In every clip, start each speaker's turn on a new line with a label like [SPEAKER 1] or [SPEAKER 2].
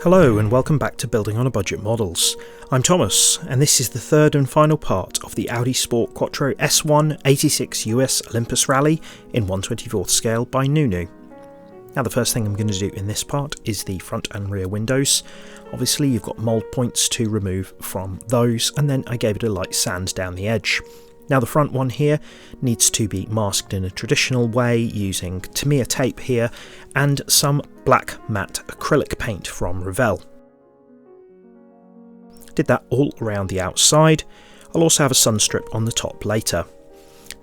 [SPEAKER 1] Hello and welcome back to Building on a Budget Models. I'm Thomas and this is the third and final part of the Audi Sport Quattro S1 86 US Olympus Rally in 1/24th scale by Nunu. Now the first thing I'm going to do in this part is the front and rear windows. Obviously you've got mould points to remove from those, and then I gave it a light sand down the edge. Now the front one here needs to be masked in a traditional way using Tamiya tape here and some black matte acrylic paint from Revell. Did that all around the outside. I'll also have a sun strip on the top later.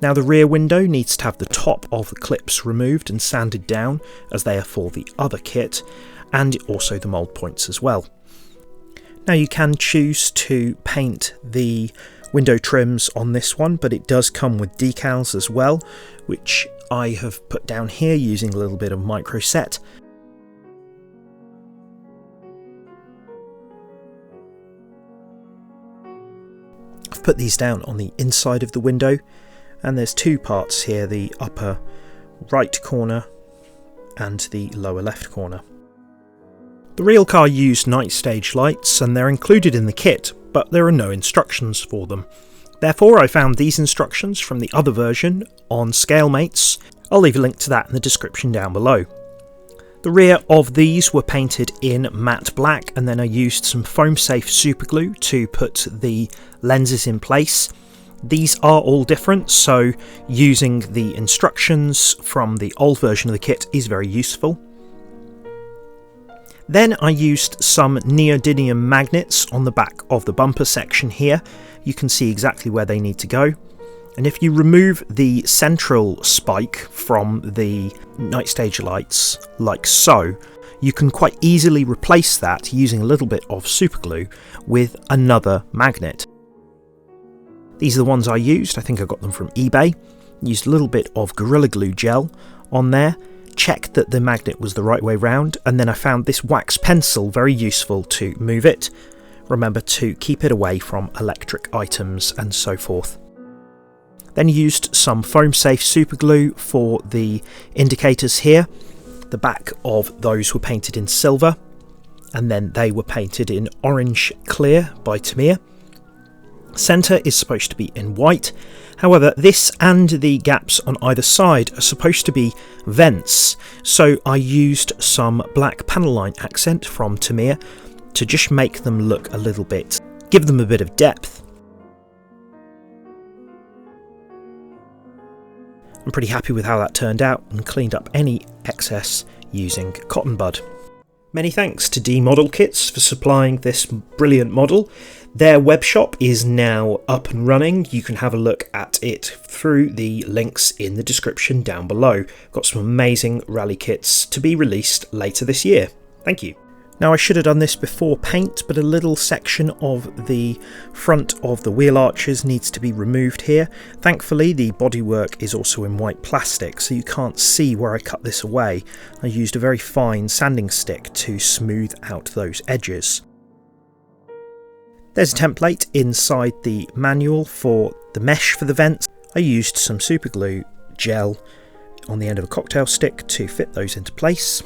[SPEAKER 1] Now the rear window needs to have the top of the clips removed and sanded down as they are for the other kit, and also the mould points as well. Now you can choose to paint the window trims on this one, but it does come with decals as well, which I have put down here using a little bit of micro set. I've put these down on the inside of the window, and there's two parts here, the upper right corner and the lower left corner. The real car used night stage lights and they're included in the kit, but there are no instructions for them. Therefore I found these instructions from the other version on ScaleMates. I'll leave a link to that in the description down below. The rear of these were painted in matte black, and then I used some foam safe superglue to put the lenses in place. These are all different, so using the instructions from the old version of the kit is very useful. Then I used some neodymium magnets on the back of the bumper section here. You can see exactly where they need to go. And if you remove the central spike from the night stage lights, like so, you can quite easily replace that using a little bit of superglue with another magnet. These are the ones I used. I think I got them from eBay. Used a little bit of Gorilla Glue gel on there. Checked that the magnet was the right way round, and then I found this wax pencil very useful to move it. Remember to keep it away from electric items and so forth. Then used some foam safe superglue for the indicators here. The back of those were painted in silver, and then they were painted in orange clear by Tamiya. Centre is supposed to be in white, however this and the gaps on either side are supposed to be vents, so I used some black panel line accent from Tamiya to just make them look a little bit, give them a bit of depth. I'm pretty happy with how that turned out and cleaned up any excess using cotton bud. Many thanks to D Model Kits for supplying this brilliant model. Their webshop is now up and running. You can have a look at it through the links in the description down below. Got some amazing rally kits to be released later this year. Thank you. Now I should have done this before paint, but a little section of the front of the wheel arches needs to be removed here. Thankfully the bodywork is also in white plastic, so you can't see where I cut this away. I used a very fine sanding stick to smooth out those edges. There's a template inside the manual for the mesh for the vents. I used some superglue gel on the end of a cocktail stick to fit those into place.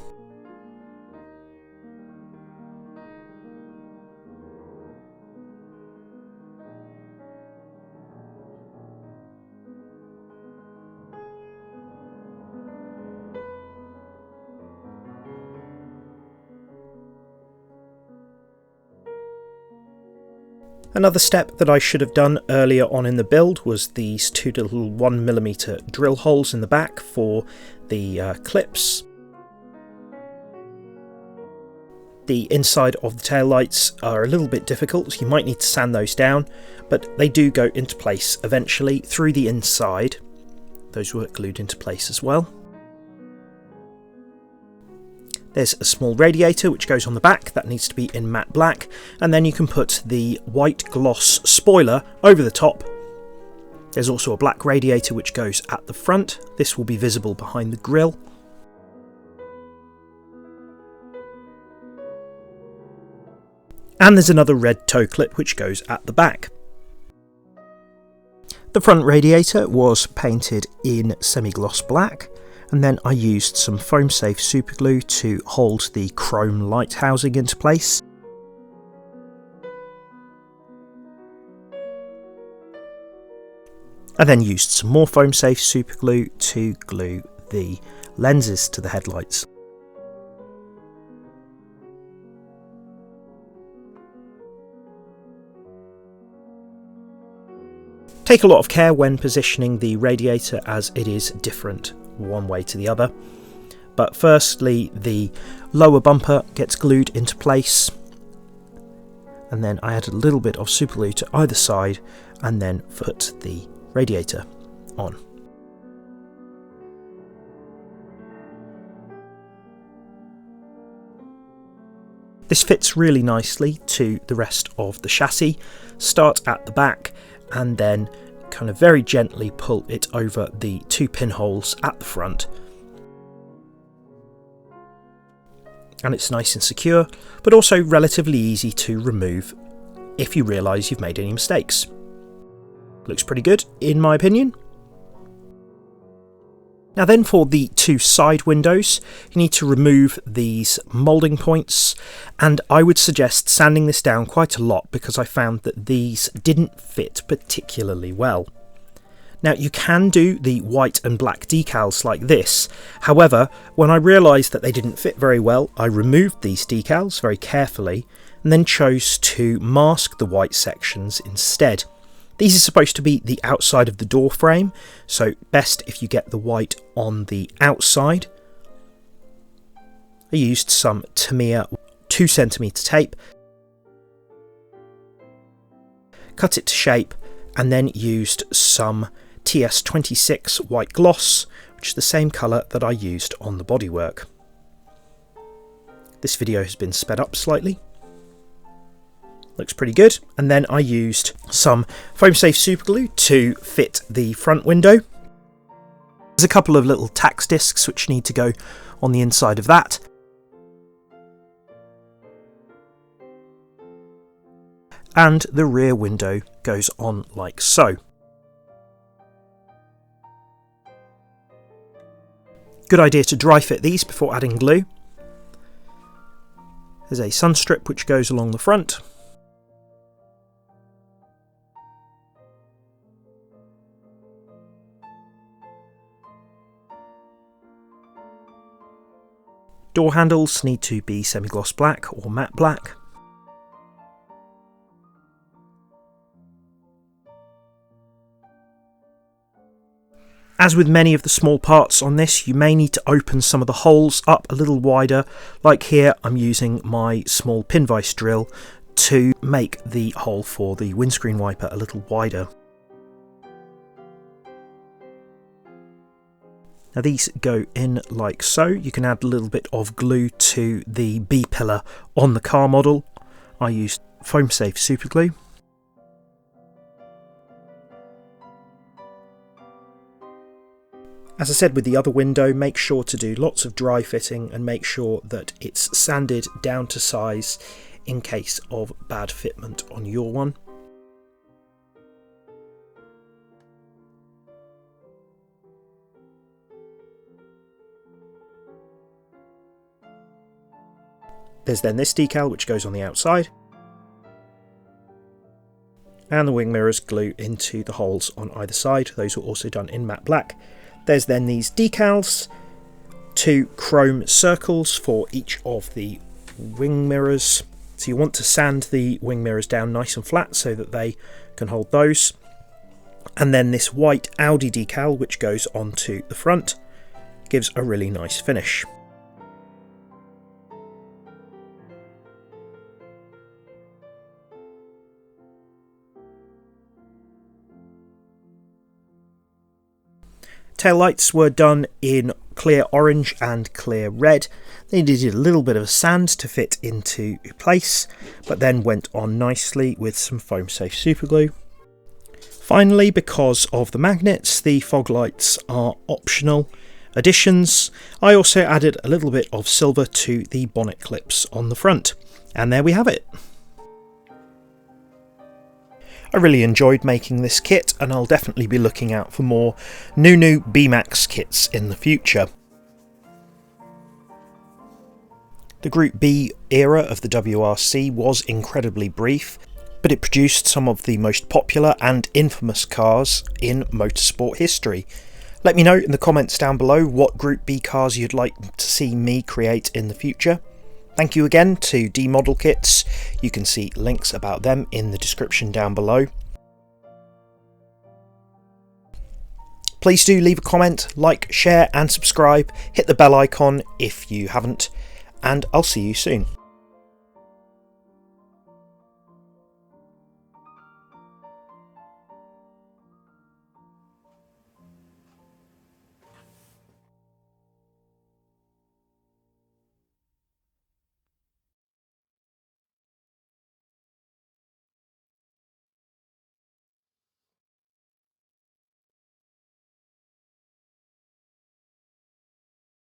[SPEAKER 1] Another step that I should have done earlier on in the build was these two little 1mm drill holes in the back for the clips. The inside of the taillights are a little bit difficult, you might need to sand those down, but they do go into place eventually through the inside. Those were glued into place as well. There's a small radiator which goes on the back, that needs to be in matte black, and then you can put the white gloss spoiler over the top. There's also a black radiator which goes at the front. This will be visible behind the grille. And there's another red toe clip which goes at the back. The front radiator was painted in semi-gloss black, And then I used some foam safe superglue to hold the chrome light housing into place. I then used some more foam safe superglue to glue the lenses to the headlights. Take a lot of care when positioning the radiator as it is different one way to the other. But firstly, the lower bumper gets glued into place, and then I added a little bit of superglue to either side and then put the radiator on. This fits really nicely to the rest of the chassis. Start at the back and then kind of very gently pull it over the two pinholes at the front. And it's nice and secure, but also relatively easy to remove if you realise you've made any mistakes. Looks pretty good, in my opinion. Now then, for the two side windows, you need to remove these moulding points, and I would suggest sanding this down quite a lot because I found that these didn't fit particularly well. Now you can do the white and black decals like this, however, when I realised that they didn't fit very well, I removed these decals very carefully and then chose to mask the white sections instead. These are supposed to be the outside of the door frame, so best if you get the white on the outside. I used some Tamiya 2cm tape, cut it to shape, and then used some TS26 white gloss, which is the same colour that I used on the bodywork. This video has been sped up slightly. Looks pretty good. And then I used some foam safe superglue to fit the front window. There's a couple of little tax discs which need to go on the inside of that. And the rear window goes on like so. Good idea to dry fit these before adding glue. There's a sun strip which goes along the front. Door handles need to be semi-gloss black or matte black. As with many of the small parts on this, you may need to open some of the holes up a little wider. Like here, I'm using my small pin vise drill to make the hole for the windscreen wiper a little wider. Now these go in like so. You can add a little bit of glue to the B pillar on the car model. I used foam safe superglue. As I said with the other window, make sure to do lots of dry fitting and make sure that it's sanded down to size in case of bad fitment on your one. There's then this decal which goes on the outside, and the wing mirrors glue into the holes on either side. Those were also done in matte black. There's then these decals, two chrome circles for each of the wing mirrors. So you want to sand the wing mirrors down nice and flat so that they can hold those. And then this white Audi decal which goes onto the front gives a really nice finish. Taillights were done in clear orange and clear red. They needed a little bit of sand to fit into place, but then went on nicely with some foam safe superglue. Finally, because of the magnets, the fog lights are optional additions. I also added a little bit of silver to the bonnet clips on the front. And there we have it. I really enjoyed making this kit, and I'll definitely be looking out for more Nunu Beemax kits in the future. The Group B era of the WRC was incredibly brief, but it produced some of the most popular and infamous cars in motorsport history. Let me know in the comments down below what Group B cars you'd like to see me create in the future. Thank you again to D Model Kits. You can see links about them in the description down below. Please do leave a comment, like, share and subscribe. Hit the bell icon if you haven't, and I'll see you soon.